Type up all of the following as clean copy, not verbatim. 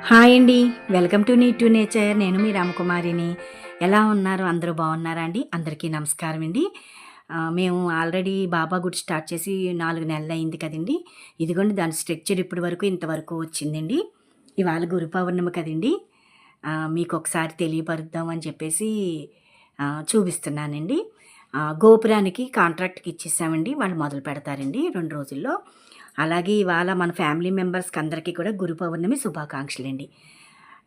Hi అండి. Welcome to need to nature. నేను మీ రామకుమారిని. ఎలా ఉన్నారు? అందరూ బాగున్నారా అండి? అందరికీ నమస్కారం అండి. మేము ఆల్రెడీ బాబా గుడి స్టార్ట్ చేసి 4 నెలలయింది కదండీ! ఇదిగోండి దాని స్ట్రక్చర్ ఇప్పటి వరకు ఇంతవరకు వచ్చిందండి. ఇవాళ గురు పౌర్ణమి కదండీ! మీకొకసారి తెలియపరుద్దాం అని చెప్పేసి చూపిస్తున్నానండి. గోపురానికి కాంట్రాక్ట్‌కి ఇచ్చేసామండి. వాళ్ళు మొదలు పెడతారండి 2 రోజుల్లో. అలాగే ఇవాళ మన ఫ్యామిలీ మెంబర్స్‌కి అందరికీ కూడా గురు పౌర్ణమి శుభాకాంక్షలండి.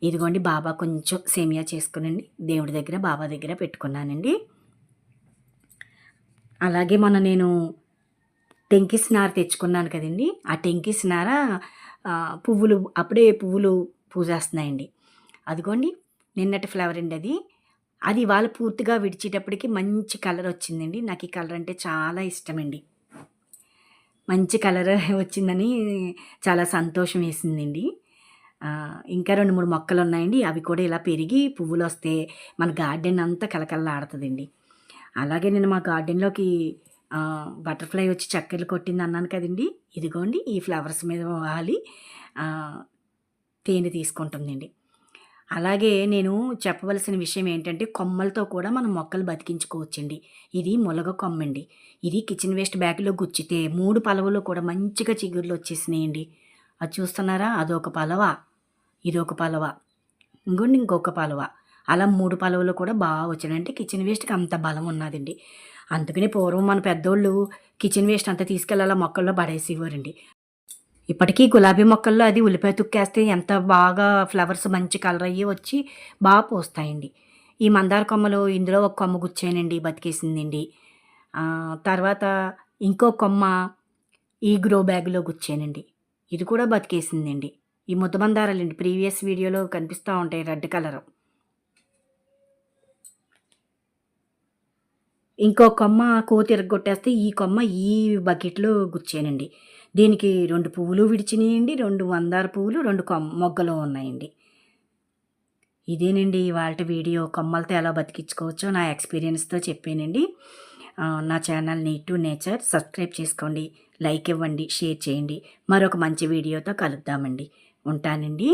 ఇదిగోండి బాబా కొంచెం సేమియా చేసుకొనండి దేవుడి దగ్గర, బాబా దగ్గర పెట్టుకున్నానండి. అలాగే మొన్న నేను టెంకిస్ నార తెచ్చుకున్నాను కదండీ! ఆ టెంకిస్ నార పువ్వులు అప్పుడే పువ్వులు పూజేస్తున్నాయండి. అదిగోండి నిన్నటి ఫ్లవర్ అండి అది. అది ఇవాళ పూర్తిగా విడిచేటప్పటికి మంచి కలర్ వచ్చిందండి. నాకు ఈ కలర్ అంటే చాలా ఇష్టమండి. మంచి కలర్ వచ్చిందని చాలా సంతోషం వేసిందండి. ఇంకా 2, 3 మొక్కలున్నాయండి. అవి కూడా ఇలా పెరిగి పువ్వులొస్తే మన గార్డెన్ అంతా కలకల్లాడతదండి. అలాగే నేను మా గార్డెన్‌లోకి బటర్‌ఫ్లై వచ్చి చక్కర్లు కొట్టిందన్నాను కదండీ! ఇదిగోండి ఈ ఫ్లవర్స్ మీద వాలి ఆహ్, తేనె తీసుకుంటుందండి. అలాగే నేను చెప్పవలసిన విషయం ఏంటంటే, కొమ్మలతో కూడా మనం మొక్కలు బతికించుకోవచ్చండి. ఇది ములగ కొమ్మండి. ఇది కిచెన్ వేస్ట్ బ్యాగ్‌లో గుచ్చితే 3 పలవలు కూడా మంచిగా చిగుర్లొచ్చేసినాయండి. అది చూస్తున్నారా? అదొక పలవ, ఇదొక పలవ, ఇంగోండి ఇంకొక పలవ. అలా 3 పలవలు కూడా వచ్చినాయి. అంటే కిచెన్ వేస్ట్‌కి అంత బలం ఉన్నాదండి. అందుకనే పూర్వం మన పెద్దోళ్ళు కిచెన్ వేస్ట్ అంతా తీసుకెళ్ళి అలా మొక్కల్లో పడేసేవారండి. ఇప్పటికీ గులాబీ మొక్కల్లో అది ఉల్లిపాయ తుక్కేస్తే ఎంత బాగా ఫ్లవర్స్ మంచి కలర్ అయ్యి వచ్చి పూస్తాయండి. ఈ మందార కొమ్మలు ఇందులో ఒక కొమ్మ గుచ్చానండి బతికేసిందండి. తర్వాత ఇంకో కొమ్మ ఈ గ్రో బ్యాగ్‌లో గుచ్చానండి. ఇది కూడా బతికేసిందండి. ఈ ముద్ద మందారాలండి ప్రీవియస్ వీడియోలో కనిపిస్తా ఉంటాయి రెడ్ కలరు. ఇంకో కొమ్మ కోతి ఇరగ్గొట్టేస్తే ఈ కొమ్మ ఈ బకెట్‌లో గుచ్చానండి. దీనికి 2 పువ్వులు విడిచినియండి. 2 మందార పువ్వులు, 2 మొగ్గలు ఉన్నాయండి. ఇదేనండి ఇవాల్టి వీడియో. కొమ్మలతో ఎలా బతికించుకోవచ్చో నా ఎక్స్‌పీరియన్స్‌తో చెప్పానండి. నా channel need to nature subscribe చేసుకోండి. లైక్ ఇవ్వండి, షేర్ చేయండి. మరొక మంచి వీడియోతో కలుద్దామండి. ఉంటానండి.